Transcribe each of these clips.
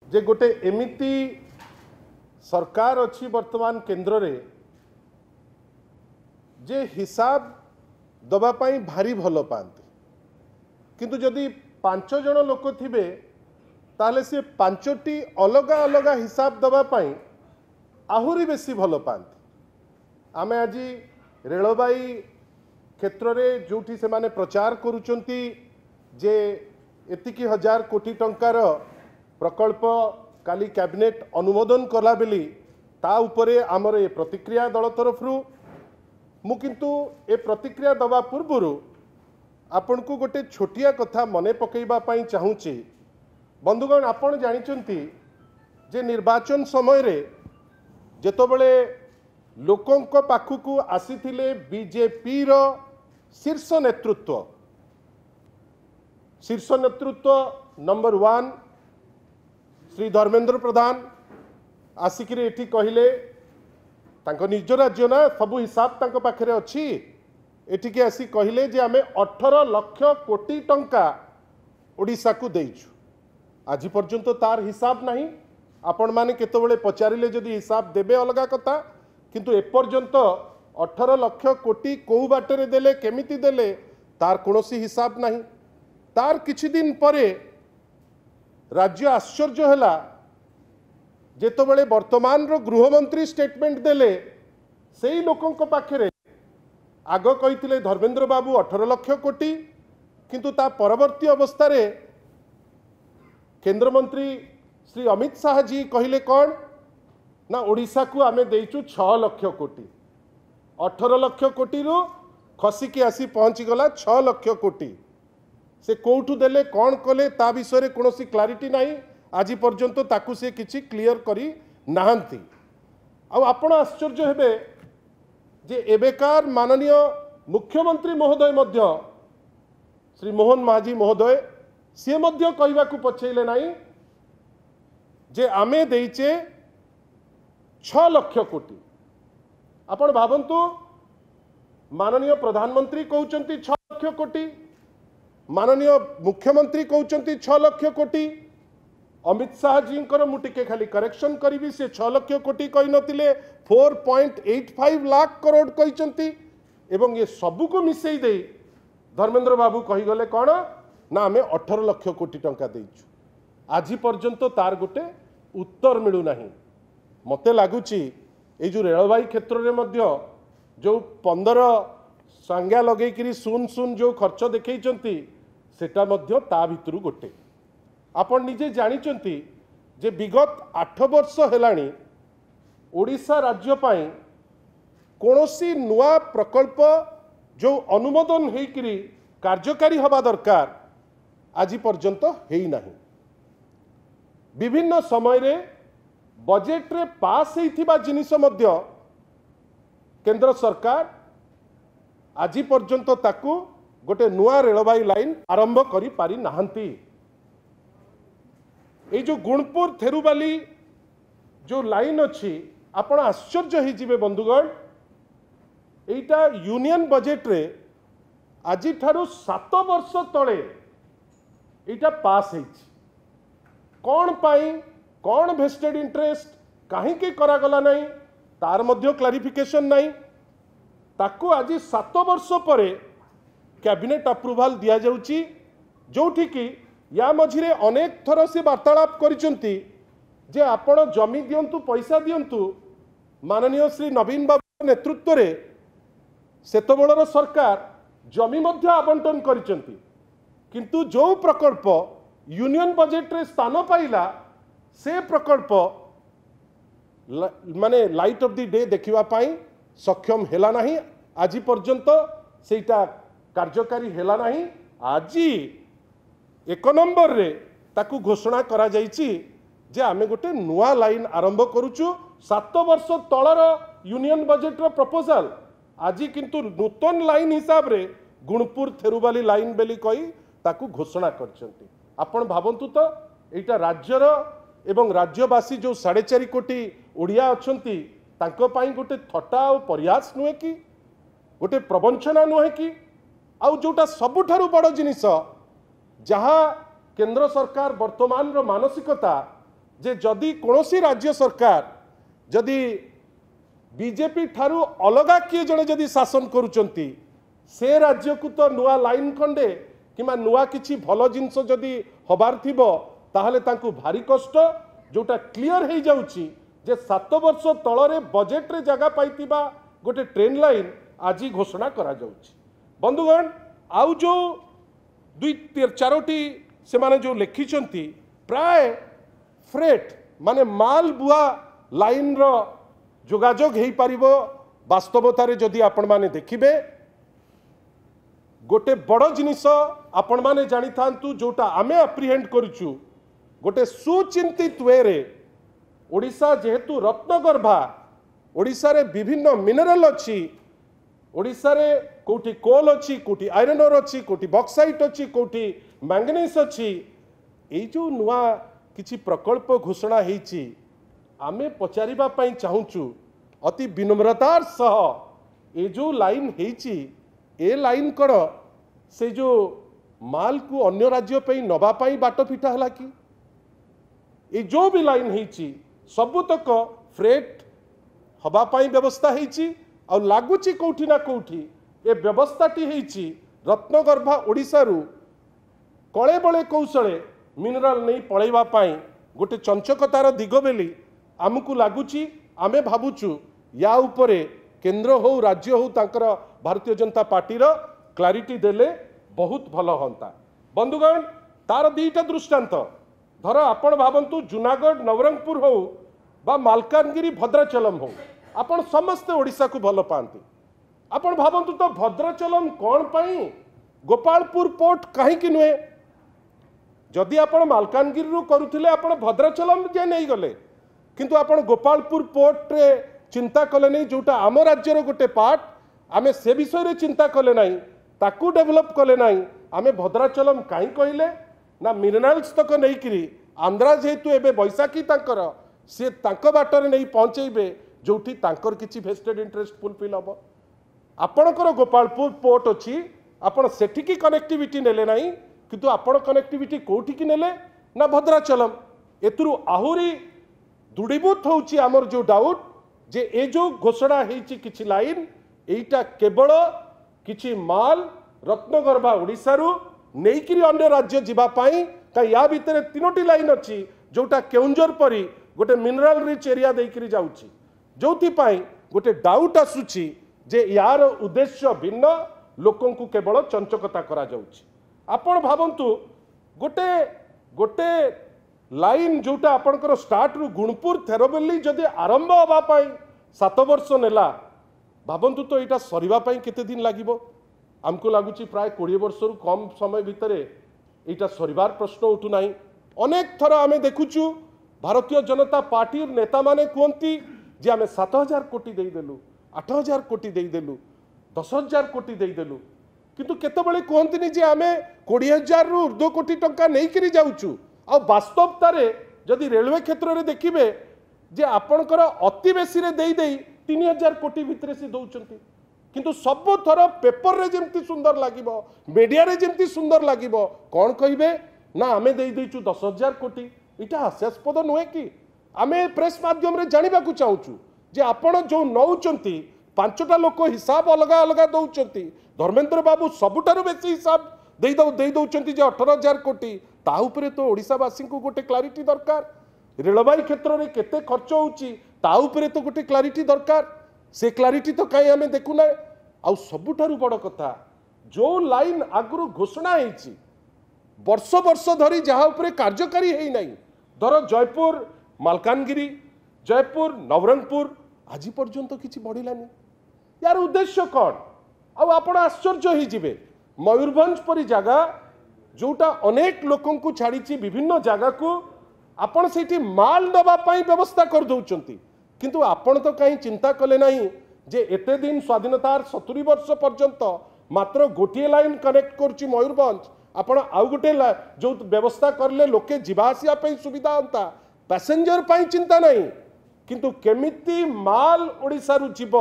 जे गोटे एमिति सरकार अच्छी वर्तमान केंद्र रे जे हिसाब दबापाई भारी भल पाती किंतु जदि 5 जन लोक थिबे ताले से 5टी अलग अलग हिसाब दबापाई आहुरी बेसी भल पाती। आमे आज रेलबाई क्षेत्र में जोठी से माने प्रचार करुचंती जे एतिकी 1000 कोटी टंकार प्रकल्प काली कैबिनेट अनुमोदन कला बेली ता उपरे आमर ए प्रतिक्रिया दल तरफ मु किंतु ए प्रतिक्रिया दबा पूर्व आपण को गोटे छोटिया कथा मने पकेइबा पाई चाहूची। बंधुगण आपण जानिचंती जे निर्वाचन समय रे जेतबेले लोकंक पाखुकू आसीथिले बीजेपी रो शीर्ष नेतृत्व नंबर 1 श्री धर्मेंद्र प्रधान आसिक एठी कहले तांको निज राज्य ना सबू हिसाब तांको पाखरे अच्छी एठिके आसी कहले जे आमे 18 लाख कोटी टंका ओडिशा को देइछु। आज पर्यंत तार हिसाब नहीं। आपण माने केतबेले पचारिले जदि हिसाब देबे अलगा कथा किंतु एपर्यंत 18 लाख कोटी कौ बाटरे देले केमिति देले तार कोनोसी हिसाब नहीं। तार किछि दिन परे राज्य आश्चर्य हैला जेतबेले वर्तमान रो गृहमंत्री स्टेटमेंट देले सेही लोकंक पाखरे आग कहिथिले धर्मेंद्र बाबू 18 लाख कोटी किंतु ता परवर्ती अवस्था रे केंद्र मंत्री श्री अमित शाह जी कहले कौन ना ओडिशा को आमे देइचु 6 लाख कोटी 18 लाख कोटी रो खसिकी आसी पहुंची गला 6 लाख कोटी। से कोठू देले कौन कले ता विषय रे कोनोसी क्लारिटी नहीं। आज पर्यंत ताकू से किछि क्लियर करी नाहंती। आ आपण आश्चर्य हेबे जे एबेकार माननीय मुख्यमंत्री महोदय मध्य श्री मोहन महाजी महोदय सी मध्य कहवा को पछेले नहीं जे आमे देइचे 6 लाख कोटी। आपण भावंतु माननीय प्रधानमंत्री कहउचंती 6 लाख कोटी, माननीय मुख्यमंत्री कहउचंती 6 लाख कोटी, अमित शाह जी मु टिके खाली करेक्शन करी से 6 लाख कोटी कही नथिले 4.85 लाख करोड़ कहिचंती एवं ये सबू को मिसई दे धर्मेंद्र बाबू कही गले कौन ना आमे 18 लाख कोटी टंका देइछु। आज पर्यंत तार गोटे उत्तर मिलू नहीं। मते लागुची ए जो रेलवाई क्षेत्र में मध्य जो 15 संज्ञा लगेकरी सुन सुन जो खर्च देखैचंती सेटा मध्य ता भितरु गोटे। आपण निजे जानिचंती जे विगत 8 वर्ष हेलाणी ओडिशा राज्य पाई कोनोसी नुआ प्रकल्प जो अनुमोदन हेकरी कार्यकारी हवा दरकार आज पर्यंत हेई नाही। विभिन्न समय रे बजेट रे पास हेइथिबा जिनिस मध्य केंद्र सरकार आज पर्यंत ताकू गोटे नुआ रेलवाई लाइन आरंभ करी पारी नाहंती। ए जो गुणपुर थेरुबाली जो लाइन अच्छी आपण आश्चर्य ही जिबे बंधुगण। एटा यूनियन बजेट रे आज ठारू 7 वर्ष तले एटा पास हेछि। कौन पाई कौन वेस्टेड इंटरेस्ट कहीं करागला नहीं तार मध्य क्लारिफिकेशन नहीं। ताकू आज 7 वर्ष परे कैबिनेट अप्रूवाल दिया जाउची जोठी की या मझिरे अनेक थर से वार्तालाप करिसंती जे आपण जमी दियंतु पैसा दियंतु। माननीय श्री नवीन बाबू नेतृत्व रे सेतबेलर सरकार जमी मध्य आवंटन करिसंती किंतु जो प्रकल्प यूनियन बजेट रे स्थान पाइला से प्रकल्प माने लाइट ऑफ द डे देखिबा पाई सक्षम हेला नहीं। आज पर्यंत सेटा कार्यकारी हेला नहीं। आज 1 नंबर रे ताकू घोषणा करा जाइची जे आमे गोटे नुआ लाइन आरंभ करूचु। 7 वर्ष तलर यूनियन बजेट रो प्रपोजल आज किंतु नूतन लाइन हिसाब रे गुणपुर थेरुबाली लाइन बेली कही ताकू घोषणा करछंती। आपण भावंतु तो एटा राज्यर एवं राज्यवासी जो 4.5 कोटी ओडिया अछंती तांको पाई गोटे थट्टा और प्रयास नुहे कि गोटे प्रवंचना नुहे कि आउ जोटा सबुठारु बड़ जिनिस जहाँ केंद्र सरकार वर्तमान रो मानसिकता जे जदि कौनसी राज्य सरकार जदि बीजेपी ठारू अलगा किए जड़े जदि शासन करुचंती से राज्य को तो नुआ लाइन खंडे किमा नुआ किछि भल जिनस जदि हबार थिबो ताहले तांकु भारी कष्ट जोटा क्लियर हो जाउची जे 7 वर्ष तलरे बजेट रे जगह पाइतिबा गोटे ट्रेन लाइन आज घोषणा करा जाउची। बंधुगण आउ जो 2-4टी से माने जो लिखिचंती प्राय फ्रेट माने माल बुआ लाइन रो जोगाजोग हो पारिबो वास्तवतार जदि आपण माने देखिबे गोटे बड़ जिनिस आपण माने जानी थांतु जोटा आमे अप्रिहेंड करूचु गोटे सुचिंतित वे रे ओडिशा जेहेतु रत्नगर्भा ओडिशा रे विभिन्न मिनरल अच्छी ओडिशा रे कोठी कोल अच्छी कोठी आयरन ओर अच्छी कोठी बक्साइट अच्छी कोठी मैंगनीज अच्छी एई जो नुआ किछि प्रकल्प घोषणा हेछि आमे पचारिबा पई चाहूचु अति विनम्रतार सह ए जो लाइन हेछि ए लाइन कण से जो माल को अन्य राज्य पे नबा पाई बाट फिटा हला कि ए जो भी लाइन हेछि सबुतक फ्रेट हबा पाई व्यवस्था हेछि और लागुची कोठी ना कोठी ए व्यवस्थाटी हेछि रत्नगर्भा ओडिसा रु कळे बळे कौशले मिनरल नहीं पळैबा पाई गोटे चंचकतार दिग बेली आमको लागुची आमे भाबुचु या उपरे केंद्र हो राज्य हो तांकर भारतीय जनता पार्टी रो क्लारिटी देले बहुत भल होता। बंधुगण तार दीटा दृष्टांत धर आपण भावंतु जूनागढ़ नवरंगपुर हो बा मालकानगिरी भद्राचलम हो आपण समस्ते ओडिशा को भल पाती आपण भावंतु तो भद्राचलम कौन पाई गोपालपुर पोर्ट कहीं नुहे जदि आपण मालकानगिरी रु करुथिले आपण भद्राचलम जे नहीं गले किंतु आपण गोपालपुर पोर्ट रे चिंता कले नहीं जोटा आम राज्यर गोटे पार्ट आमे से विषय रे चिंता कले नहीं ताकू डेवलप कले नहीं आमे भद्राचलम कहीं कहले ना मिनरल्स तक नहीं करी आंध्रा जेहेतु एबे बैसाखी तांकर से तांको बाटर नहीं पहुंचेबे जोठी तांकर किछि वेस्टेड इंटरेस्ट फुलफिल हबो आपणकर गोपालपुर पोर्ट अछि आपण सेठिकी कनेक्टिविटी नेले नहीं किंतु आपण कनेक्टिविटी कोठी की नेले ना भद्राचलम एतुरु आहुरी दृढ़ीभूत होउची आमर जो डाउट जे ए जो घोषणा हेछि किछि लाइन एटा केवल किछि माल रत्नगर्भा ओडिसा रु नेइकिरी अन्य राज्य जिबा पाई का या भितरे 3टी लाइन अछि जोटा केउंजर परी गोटे मिनरल रिच एरिया देइकिरी जाउची जोथि पाई गोटे डाउट आसुची जे यार उद्देश्य भिन्न लोकन को केवल चंचकता करा जाउची। आपण भावंतु गोटे गोटे लाइन जोटा आपणकर स्टार्ट रु गुणपुर थेरबेली जदि आरंभ हवा पाई 7 वर्ष नेला भावंतु तो यहाँ सरीबा पाई केते दिन लागिबो आमको लागुची प्राय 20 वर्ष रु कम समय भितरे यहाँ सरीबार प्रश्न उठू नाही। अनेक थर आमे देखुचु भारतीय जनता पार्टी नेता माने कहती जे आमे 7,000 कोटी दे देलु 8,000 कोटी दे देलु 10,000 कोटी दे देलु किंतु केतबेले कहंतिनी जे आमे 20,000 रु ऊर्ध्व कोटी टंका नहीं करी जाउचु आ वास्तवतार जदि रेलवे क्षेत्र में देखिए जे आपणकर अति बेसी रे देई देई 3,000 कोटी भितर से दौरान किंतु सब थर पेपर रे जेमती सुंदर लागिबो मीडिया रे जेमती सुंदर लागिबो कौन कहिबे ना आमे देई देइचु 10,000 कोटी इटा हास्यास्पद नुहे कि आमे प्रेस माध्यम रे जानिबा को चाहूचु जे आपण जो नौचंती 5टा लोक हिसाब अलग अलग दौचंती धर्मेंद्र बाबू सबुठारु बेसी हिसाब देई दौचंती जे 18,000 कोटी ता उपरे तो ओडिशावासी को गोटे क्लारिटी दरकार रेलवाई क्षेत्र में केते खर्च होउची ता उपरे तो गोटे क्लारिटी दरकार से क्लारिटी तो कहीं आमे देखु ना आ सबुठारु बड़ कथा जो लाइन आगु घोषणा हेची वर्ष वर्ष धरी जहाँ उपरे कार्यकारी है नहीं धर जयपुर मालकानगिरी जयपुर नवरंगपुर आज पर्यंत किसी बढ़िलानी यार उद्देश्य कौन आपण आश्चर्य ही जिवे मयूरभंज परी जगह जोटा अनेक लोकों को छाड़ी विभिन्न जगह को आपण से माल नवापाई व्यवस्था कर दौरान किंतु आपण तो कहीं चिंता कले नहीं जे एते दिन स्वाधीनतार 70 वर्ष पर्यंत मात्र गोटे लाइन कनेक्ट करुच्ची मयूरभंज आपण आउ गोटे जो व्यवस्था करले लोके जीवा आसिया पई सुविधा होता पैसेंजर पई चिंता नहीं किंतु केमिति माल ओडिसा रु जीव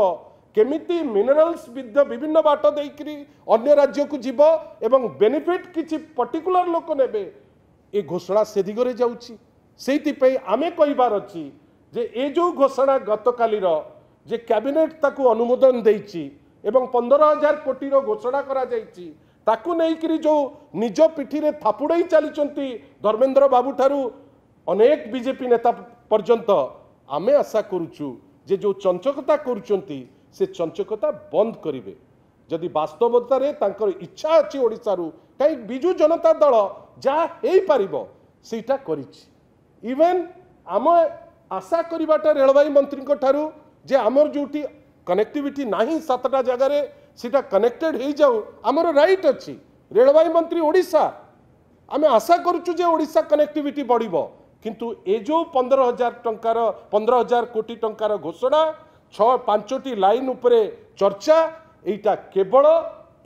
केमिति मिनरल्स विभिन्न बाट देकरी अन्य राज्य को जीव एवं बेनिफिट किछि पर्टिकुलर लोक नेबे ए घोषणा से दिगरे जाउची से आमे कहबार अच्छी जे ए जो घोषणा गतकालीर जे कैबिनेट ताकू अनुमोदन देइछि एवं 15,000 कोटी घोषणा करा जाइछि ताकू नहीं जो निज पिठी रे थापुड़ई चली धर्मेंद्र बाबू ठारू अनेक बीजेपी नेता पर्यंत आमे आशा करुचु जे जो चंचकता करुचंती से चंचकता बंद करिवे जदि वास्तवता रे तांकर इच्छा अछि ओडिसारू कई बिजु जनता दल जा हेई पारिबो सेटा करिछि इवन आम आशा करिबाटा रेलवे मंत्री को ठारू जे आमर जोटी कनेक्टिविटी नाही 7टा जगह रे सीटा कनेक्टेड हो जाऊ आमर राइट अच्छी रेलवे मंत्री ओडिशा आमे आशा करुचु जे ओडिशा कनेक्टिविटी बढ़िबो किंतु ए जो 15,000 कोटी टंकार घोषणा 5टी लाइन उपरे चर्चा एटा केवल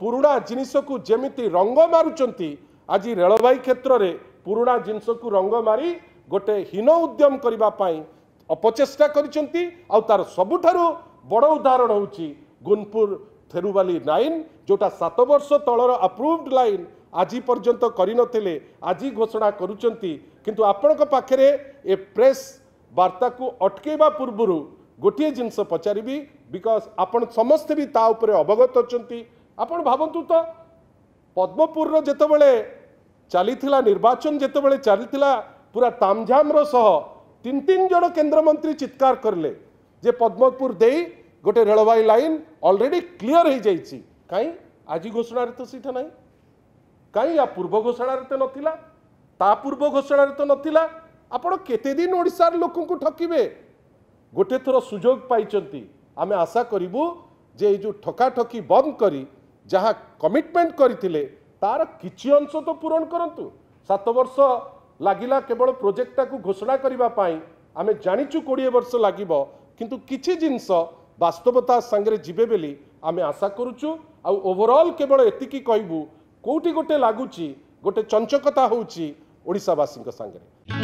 पुराणा जिनिस को जेमिति रंग मारुचंती आज रेलवे क्षेत्र रे पुराणा जिनिस को रंग मारी गोटे हीन उद्यम करबा पाई अपचेष्टा करिसंती आ तार सबुठारु बड़ उदाहरण होची गुनपुर थेरुवाली लाइन जोटा 7 वर्ष तलर अप्रूव्ड लाइन आज पर्यंत करिनथिले आज घोषणा करुचंती किंतु आपनक पाखरे ए प्रेस वार्ता को अटकेबा पूर्वरु गोटे जिनस पचारिबी बिकॉज आपण समस्त भी ता उपरे अवगत अछंती आपण भाबंतु तो पद्मपुर रो जेतेबेले चलीथिला निर्वाचन जेतेबेले चलीथिला पूरा तामझाम रो सह 3 जन केंद्र मंत्री चित्कार करले जे पद्मपुर देई गोटे रेलवे लाइन ऑलरेडी क्लियर हो जाइछि काई आज घोषणा रे तो सीटा नहीं काई या पूर्व घोषणा रे तो नथिला ता पूर्व घोषणा रे तो नथिला आपण केते दिन ओडिसा लोकन को ठकिबे गोटे थोर सुजोग पाइचंती आमे आशा करिबु जे जो ठका ठकी बंद करी जहाँ कमिटमेंट करथिले तार किछि अंश तो पूरण करंतु 7 वर्ष लागिला केवल प्रोजेक्टा को घोषणा करबा पाई आमे जानिचु 20 वर्ष लागिबो किंतु किछि जिंस वास्तवता संगे जीवे बेली आमे आशा करुचु आ ओवरऑल केवल एतिकी कहबू कोठी गोटे लागुची गोटे चंचकता होउची ओडिसावासी संगे।